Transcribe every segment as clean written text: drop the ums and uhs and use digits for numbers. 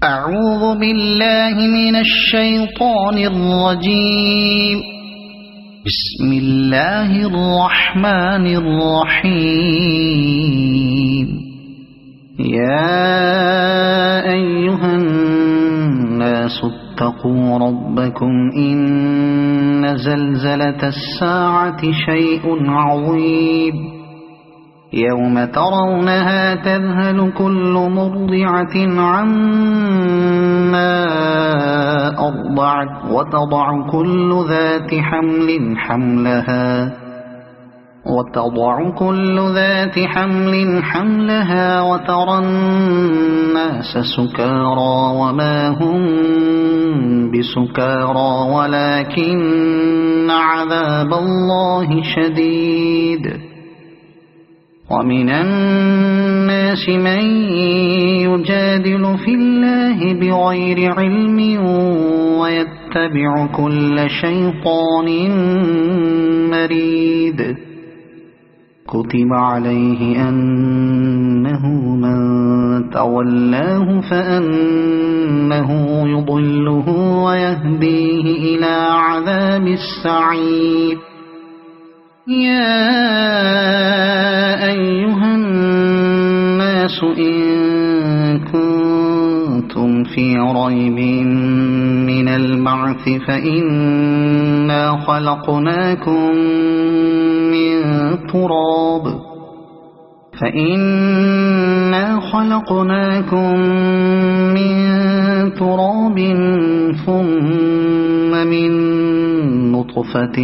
أعوذ بالله من الشيطان الرجيم. بسم الله الرحمن الرحيم. يا أيها الناس اتقوا ربكم إن زلزلة الساعة شيء عظيم. يوم ترونها تذهل كل مرضعة عما أرضعت وتضع كل ذات حمل حملها وترى الناس سكارى وما هم بسكارى ولكن عذاب الله شديد. ومن الناس من يجادل في الله بغير علم ويتبع كل شيطان مريد. كتب عليه أنه من تولاه فأنه يضله ويهديه إلى عذاب السعير. يا أيها الناس إن كنتم في ريب من البعث فإنا خلقناكم من تراب ثم من نطفة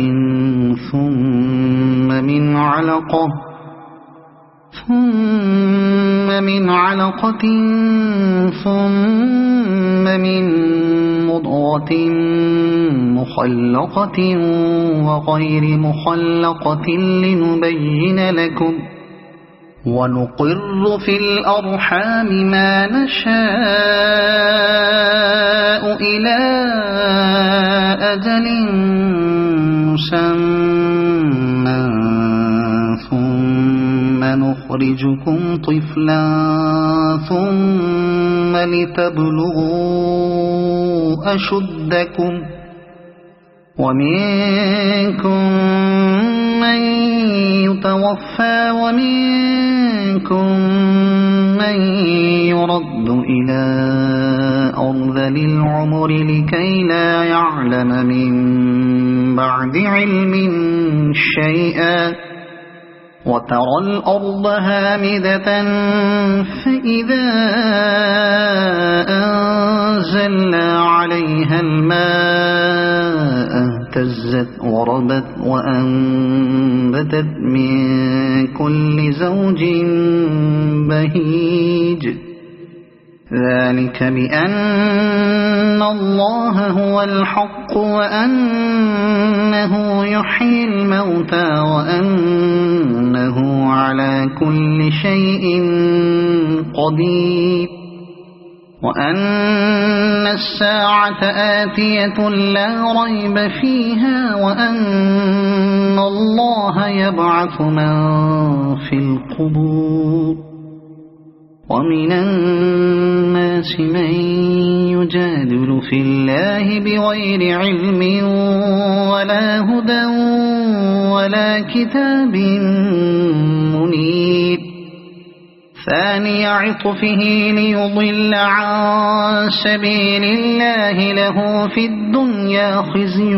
ثم من علقة ثم من مضغة مخلقة وغير مخلقة لنبين لكم. ونقر في الأرحام ما نشاء إلى أجل مسمى ثم نخرجكم طفلا ثم لتبلغوا أشدكم. ومنكم من يتوفى ومنكم من يرد إلى أرذل العمر لكي لا يعلم من بعد علم شيئا. وترى الأرض هامدة فإذا أنزلنا عليها الماء اهتزت وربت وأنبتت من كل زوج بهيج. ذلك بأن الله هو الحق وأنه يحيي الموتى وأنه على كل شيء قدير. وأن الساعة آتية لا ريب فيها وأن الله يبعث من في القبور. ومن الناس من يجادل في الله بغير علم ولا هدى ولا كتاب منير. ثاني عطفه ليضل عن سبيل الله له في الدنيا خزي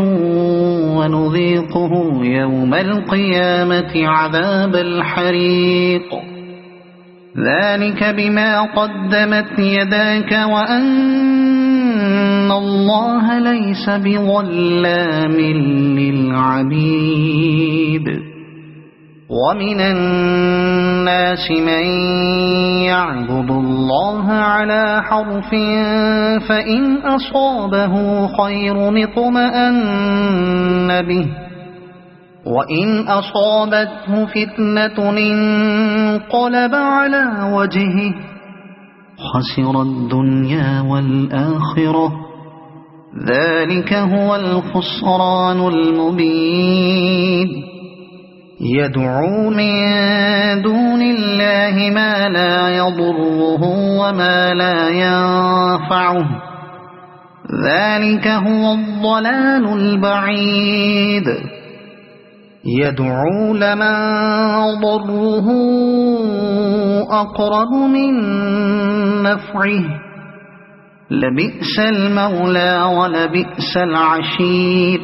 ونذيقه يوم القيامة عذاب الحريق. ذلك بما قدمت يداك وأن الله ليس بظلام للعبيد. ومن الناس من يعبد الله على حرف فإن أصابه خير اطمأن به وإن أصابته فتنة انقلب على وجهه خسر الدنيا والآخرة. ذلك هو الخسران المبين. يدعو من دون الله ما لا يضره وما لا ينفعه ذلك هو الضلال البعيد يدعو لمن ضره أقرب من نفعه لبئس المولى ولبئس العشير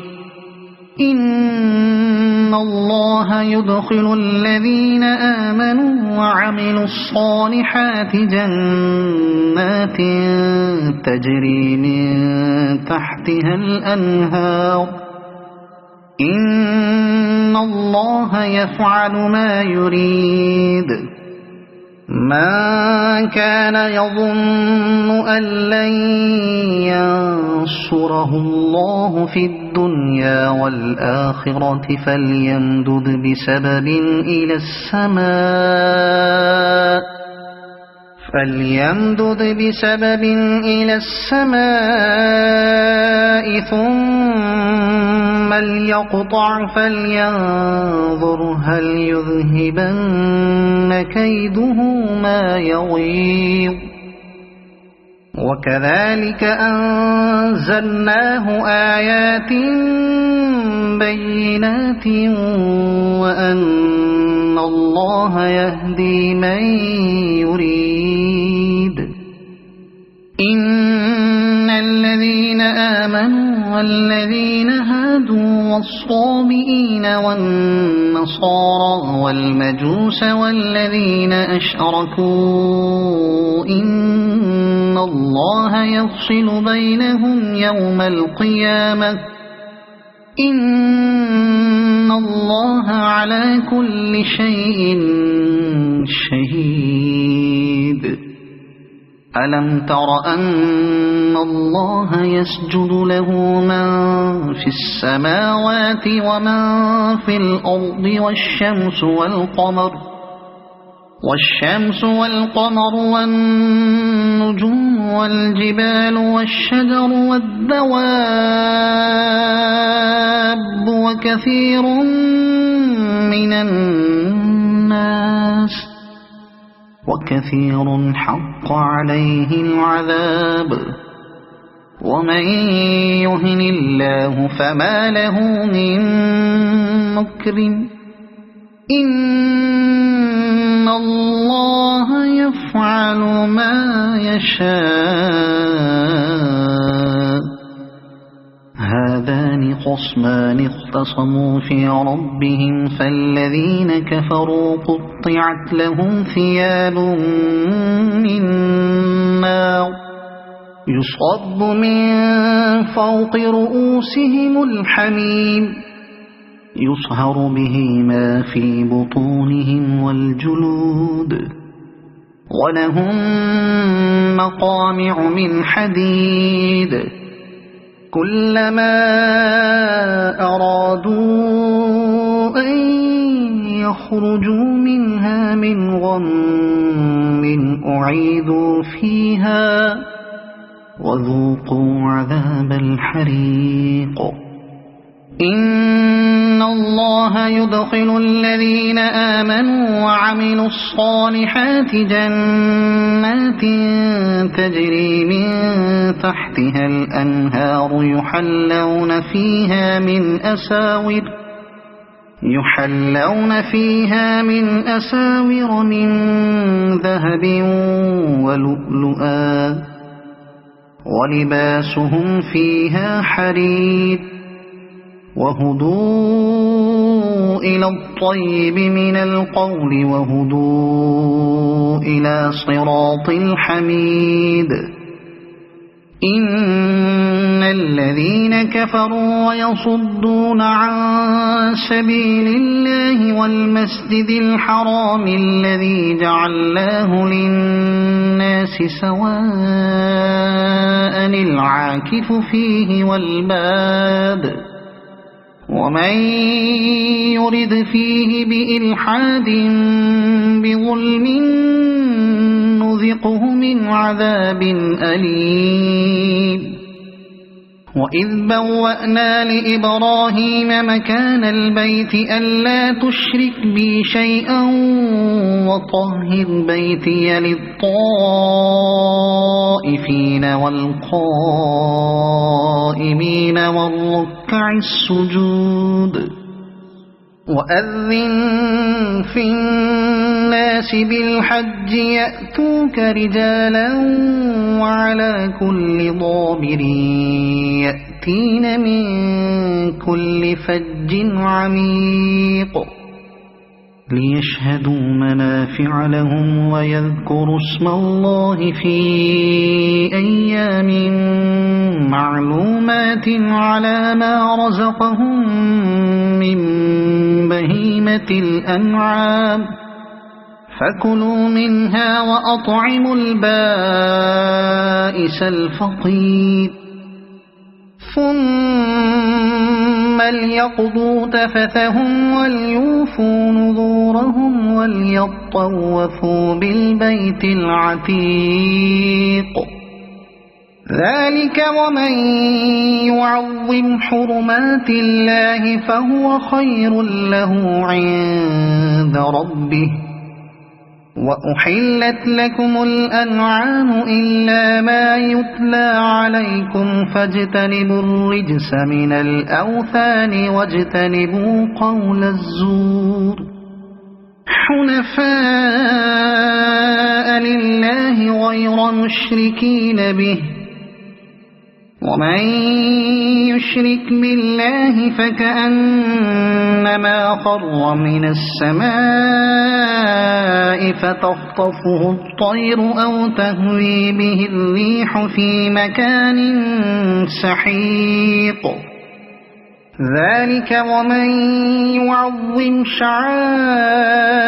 إن الله يدخل الذين آمنوا وعملوا الصالحات جنات تجري من تحتها الأنهار إن الله يفعل ما يريد من كان يظن أن لن ينصره الله في الدنيا والآخرة فليمدد بسبب إلى السماء ثم ليقطع فلينظر هل يذهبن كيده ما يغيظ وكذلك أنزلناه آيات بينات وأن الله يهدي من يريد إن الذين آمنوا والذين هادوا والصابئين والنصارى والمجوس والذين أشركوا إن الله يفصل بينهم يوم القيامة إن الله على كل شيء شهيد ألم تر أن الله يسجد له من في السماوات ومن في الأرض والشمس والقمر والنجوم والجبال والشجر والدواب وكثير من الناس وكثير حق عليه العذاب ومن يهن الله فما له من مكرم إن الله يفعل ما يشاء هذان خصمان اختصموا في ربهم فالذين كفروا قطعت لهم ثياب من نار يصب من فوق رؤوسهم الحميم يصهر به ما في بطونهم والجلود ولهم مقامع من حديد كلما أرادوا أن يخرجوا منها من غم أعيدوا فيها وذوقوا عذاب الحريق إن الله يدخل الذين آمنوا وعملوا الصالحات جنات تجري من تحتها الأنهار يحلون فيها من أساور من ذهب ولؤلؤا ولباسهم فيها حرير وهدوا إلى الطيب من القول وهدوا إلى صراط الحميد إن الذين كفروا ويصدون عن سبيل الله والمسجد الحرام الذي جعلناه للناس سواء العاكف فيه والباد ومن يرد فيه بإلحاد بظلم نذقه من عذاب أليم وإذ بوأنا لإبراهيم مكان البيت ألا تشرك بي شيئا وطهر بيتي للطائفين والقائمين والركع السجود وأذن في الناس بالحج يأتوك رجالا وعلى كل ضامر يأتين من كل فج عميق ليشهدوا منافع لهم ويذكروا اسم الله في أيام معلومات على ما رزقهم من بهيمة الأنعام فكلوا منها وأطعموا البائس الفقير ثم ليقضوا تفثهم وليوفوا نذورهم وليطوفوا بالبيت العتيق ذلك ومن يعظم حرمات الله فهو خير له عند ربه وأحلت لكم الأنعام إلا ما يتلى عليكم فاجتنبوا الرجس من الأوثان واجتنبوا قول الزور حنفاء لله غير مشركين به ومن يشرك بالله فكأنما خر من السماء فتخطفه الطير أو تهوي به الريح في مكان سحيق ذلك ومن يعظم شعائر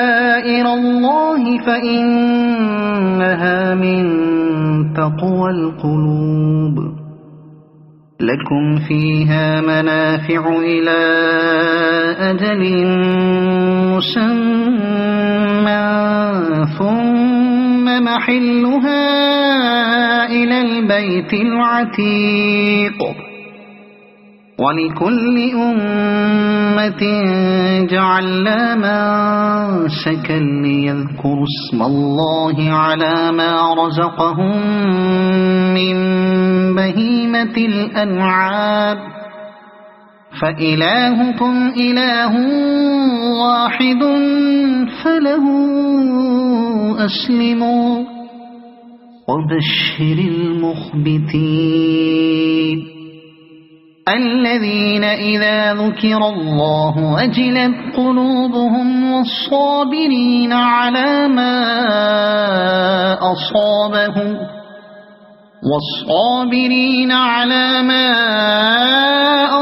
الله فإنها من تقوى القلوب لكم فيها منافع إلى أجل مسمى ثم محلها إلى البيت العتيق ولكل أمة جعلنا منسكا ليذكروا اسم الله على ما رزقهم من بهيمة الأنعام فإلهكم إله واحد فله أسلموا وبشر المخبتين الذين إذا ذكر الله وجلت قلوبهم والصابرين على ما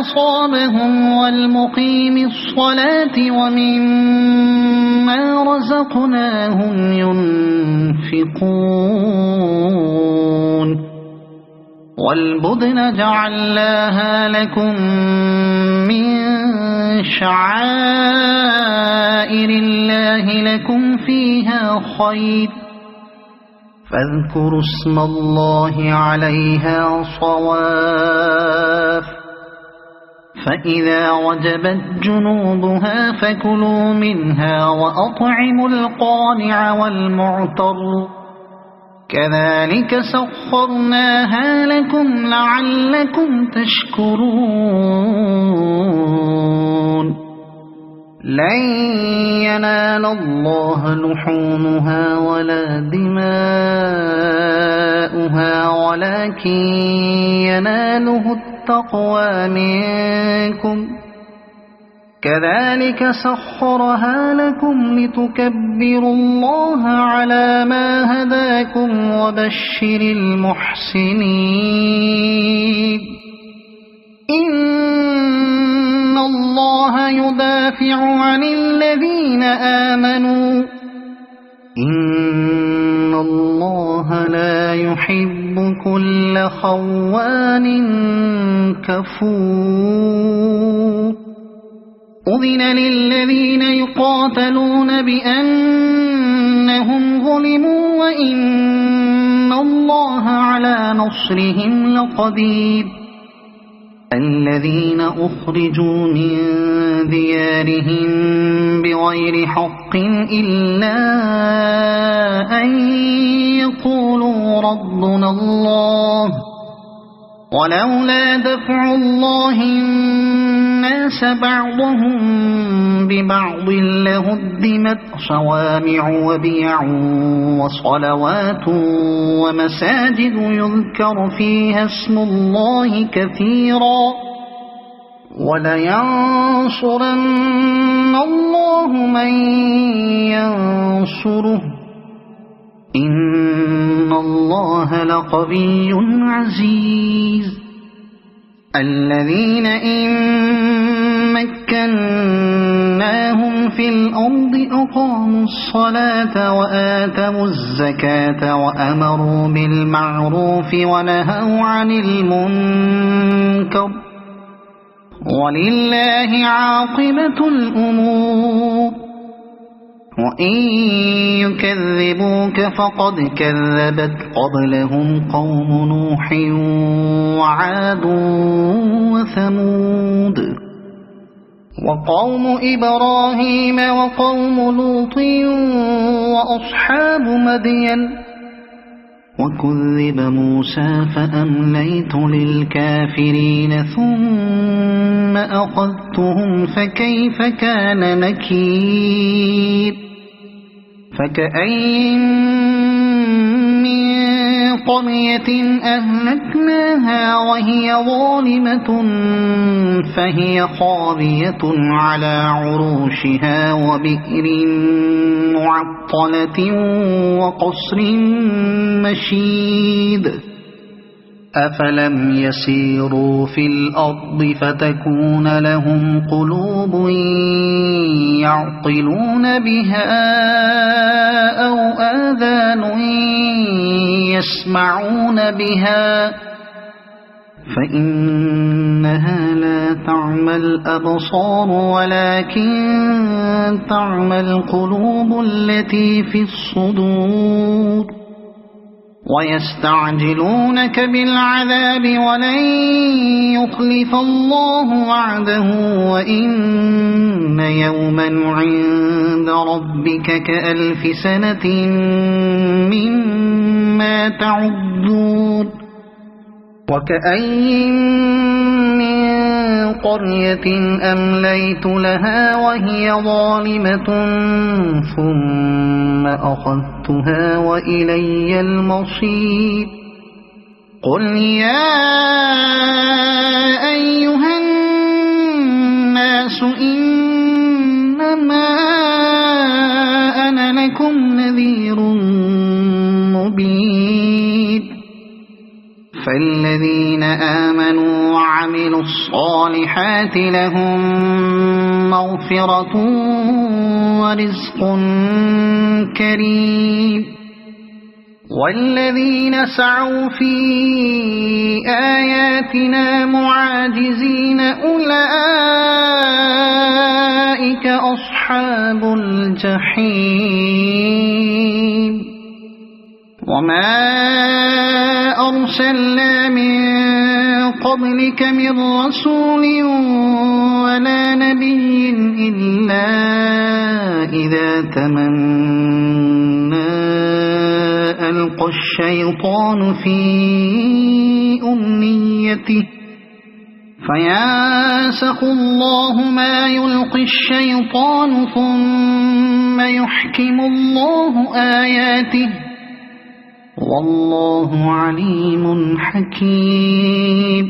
أصابهم والمقيم الصلاة ومما رزقناهم ينفقون والبدن جعلناها لكم من شعائر الله لكم فيها خير فاذكروا اسم الله عليها صواف فإذا وجبت جنوبها فكلوا منها وأطعموا القانع والمعتر كذلك سخرناها لكم لعلكم تشكرون لن ينال الله لحومها ولا دماؤها ولكن يناله التقوى منكم كذلك سخرها لكم لتكبروا الله على ما هداكم وبشر المحسنين إن الله يدافع عن الذين آمنوا إن الله لا يحب كل خوان كفور أذن للذين يقاتلون بأنهم ظلموا وإن الله على نصرهم لقدير الذين أخرجوا من ديارهم بغير حق إلا أن يقولوا ربنا الله ولولا دفع الله الناس بعضهم ببعض لهدمت صوامع وبيع وصلوات ومساجد يذكر فيها اسم الله كثيرا ولينصرن الله من ينصره إن الله لقوي عزيز الذين إن مكناهم في الأرض أقاموا الصلاة وآتوا الزكاة وأمروا بالمعروف ونهوا عن المنكر ولله عاقبة الأمور وإن يكذبوك فقد كذبت قبلهم قوم نوح وعاد وثمود وقوم إبراهيم وقوم لوط وأصحاب مدين وكذب موسى فأمليت للكافرين ثم أخذتهم فكيف كان نكير فكأين من قرية أهلكناها وهي ظالمة فهي خاوية على عروشها وبئر معطلة وقصر مشيد أفلم يسيروا في الأرض فتكون لهم قلوب يعقلون بها أو آذان يسمعون بها فإنها لا تعمى الأبصار ولكن تعمى القلوب التي في الصدور ويستعجلونك بالعذاب ولن يخلف الله وعده وإن يوما عند ربك كألف سنة مما تعدون وكأين من قرية أمليت لها وهي ظالمة ثم أخذتها وإلي المصير قل يا أيها الناس إنما أنا لكم نذير مبين فالذين آمنوا وعملوا الصالحات لهم مغفرة ورزق كريم والذين سعوا في آياتنا معاجزين أولئك أصحاب الجحيم وما أرسلنا من قبلك من رسول ولا نبي إلا إذا تمنى ألقى الشيطان في أمنيته فينسخ الله ما يلقي الشيطان ثم يحكم الله آياته والله عليم حكيم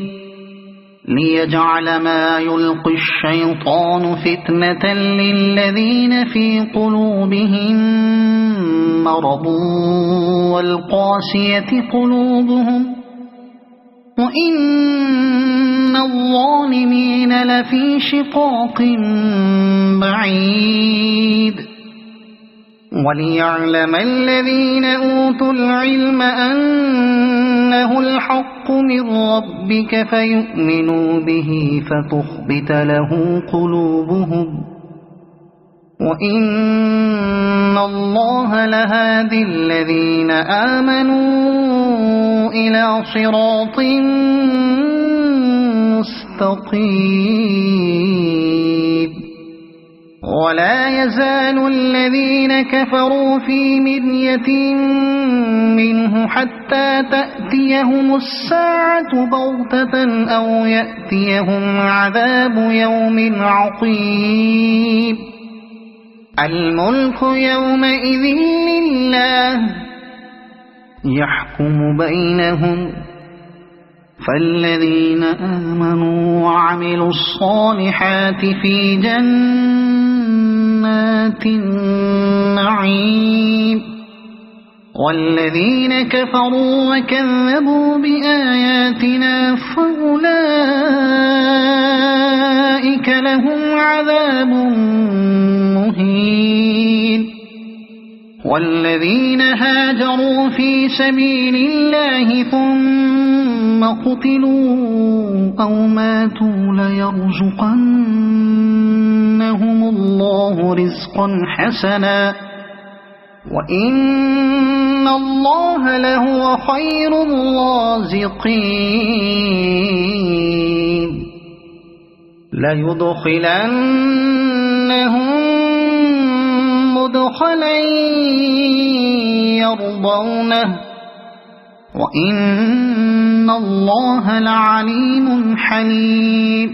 ليجعل ما يلقي الشيطان فتنة للذين في قلوبهم مرض والقاسية قلوبهم وإن الظالمين لفي شقاق بعيد وليعلم الذين أوتوا العلم أنه الحق من ربك فيؤمنوا به فتخبت له قلوبهم وإن الله لهادي الذين آمنوا إلى صراط مستقيم مستقيم ولا يزال الذين كفروا في مرية منه حتى تأتيهم الساعة بغتة أو يأتيهم عذاب يوم عقيم الملك يومئذ لله يحكم بينهم فالذين آمنوا وعملوا الصالحات في جنات النعيم والذين كفروا وكذبوا بآياتنا فأولئك لهم عذاب مهين والذين هاجروا في سبيل الله ثم قتلوا أو ماتوا ليرزقنهم الله رزقا حسنا وإن الله لهو خير الرازقين ليدخلنهم مدخلا يرضونه وإن الله لعليم حليم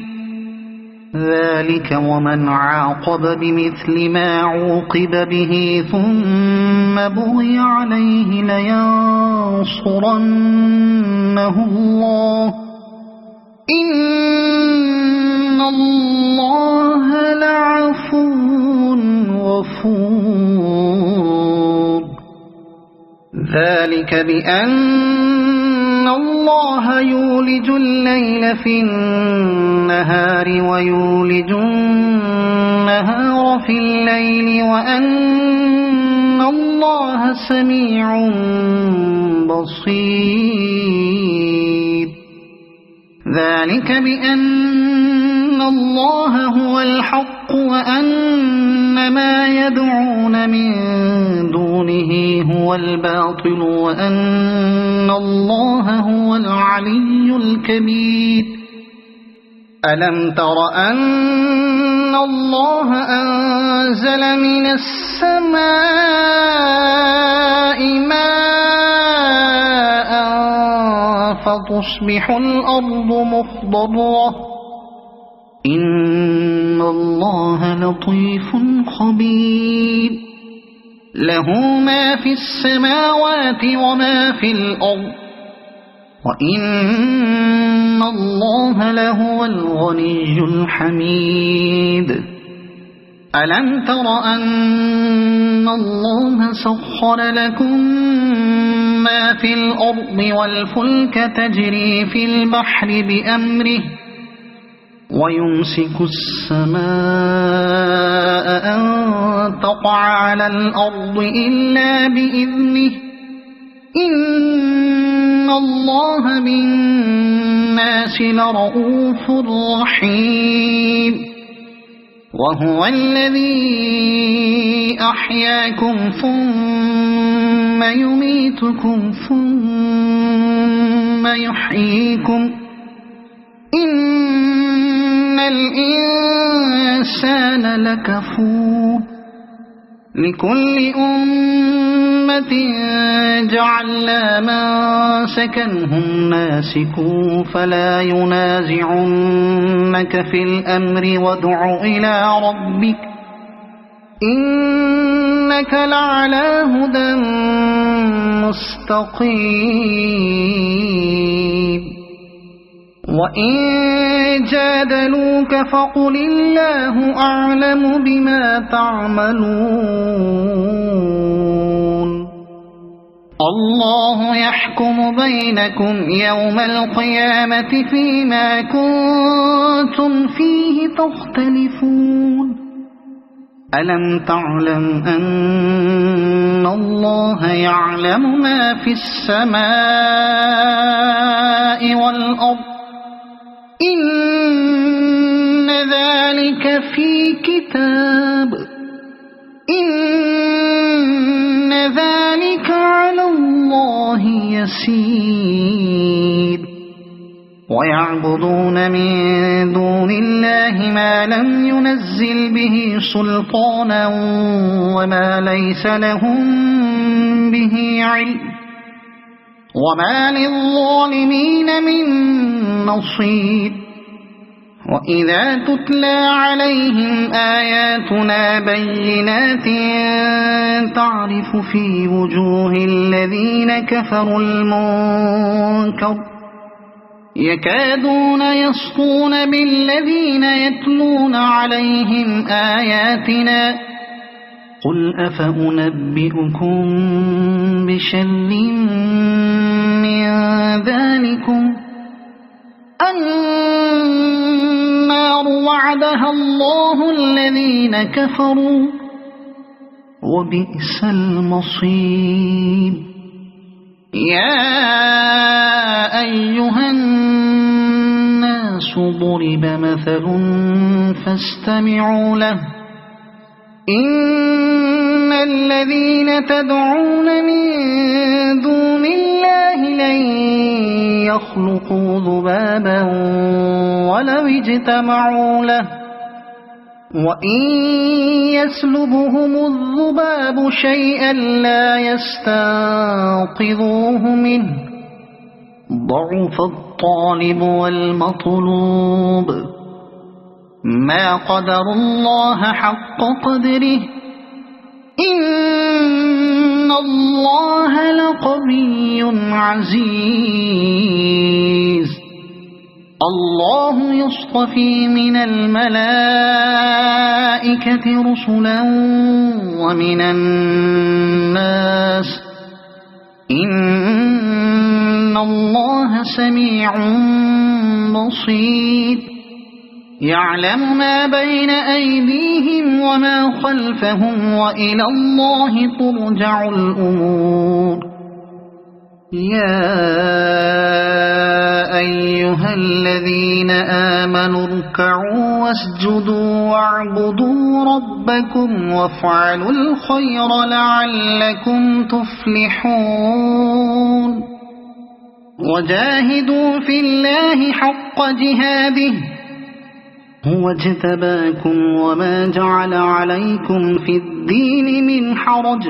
ذلك ومن عاقب بمثل ما عوقب به ثم بغي عليه لينصرنه الله إن الله لعفو غفور ذلك بأن الله يولج الليل في النهار ويولج النهار في الليل وأن الله سميع بصير ذلك بأن الله هو الحق وأن ما يدعون من دونه هو الباطل وأن الله هو العلي الكبير ألم تر أن الله أنزل من السماء ماء فتصبح الأرض مخضرة إن الله لطيف خبير له ما في السماوات وما في الأرض وإن الله لهو الغني الحميد ألم تر أن الله سخر لكم ما في الأرض والفلك تجري في البحر بأمره ويمسك السماء أن تقع على الأرض إلا بإذنه إن الله بالناس لرؤوف رحيم وهو الذي أحياكم ثم يميتكم ثم يحييكم إن الإنسان لكفور لكل أمة جعلنا منسكا هم ناسكوه فلا ينازعنك في الأمر وادع إلى ربك إنك لعلى هدى مستقيم وإن جادلوك فقل الله أعلم بما تعملون الله يحكم بينكم يوم القيامة فيما كنتم فيه تختلفون ألم تعلم أن الله يعلم ما في السماء والأرض إن ذلك في كتاب إن ذلك على الله يسير ويعبدون من دون الله ما لم ينزل به سلطانا وما ليس لهم به علم وما للظالمين من نصير وإذا تتلى عليهم آياتنا بينات تعرف في وجوه الذين كفروا المنكر يكادون يسطون بالذين يتلون عليهم آياتنا قل أفأنبئكم بشر من ذلكم النار وعدها الله الذين كفروا وبئس المصير يا أيها الناس ضرب مثل فاستمعوا له إن الذين تدعون من دون الله لن يخلقوا ذبابا ولو اجتمعوا له وإن يسلبهم الذباب شيئا لا يستنقذوه منه ضعف الطالب والمطلوب ما قدروا الله حق قدره إن الله لقوي عزيز الله يصطفي من الملائكة رسلا ومن الناس إن الله سميع بصير يعلم ما بين أيديهم وما خلفهم وإلى الله ترجع الأمور يا أيها الذين آمنوا اركعوا واسجدوا واعبدوا ربكم وافعلوا الخير لعلكم تفلحون وجاهدوا في الله حق جهاده هو اجتباكم وما جعل عليكم في الدين من حرج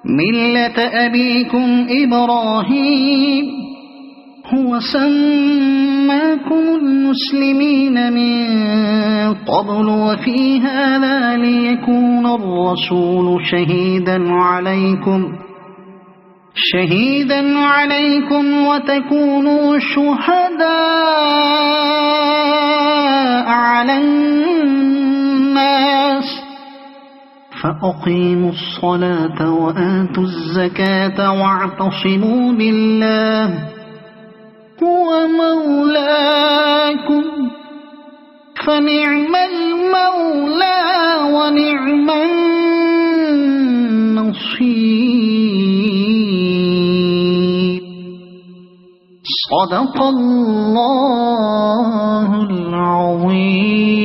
ملة أبيكم إبراهيم هو سماكم المسلمين من قبل وفي هذا ليكون الرسول شهيدا عليكم وتكونوا شهداء على الناس فأقيموا الصلاة وآتوا الزكاة واعتصموا بالله هو مولاكم فنعم المولى ونعم النصير صدق الله العظيم.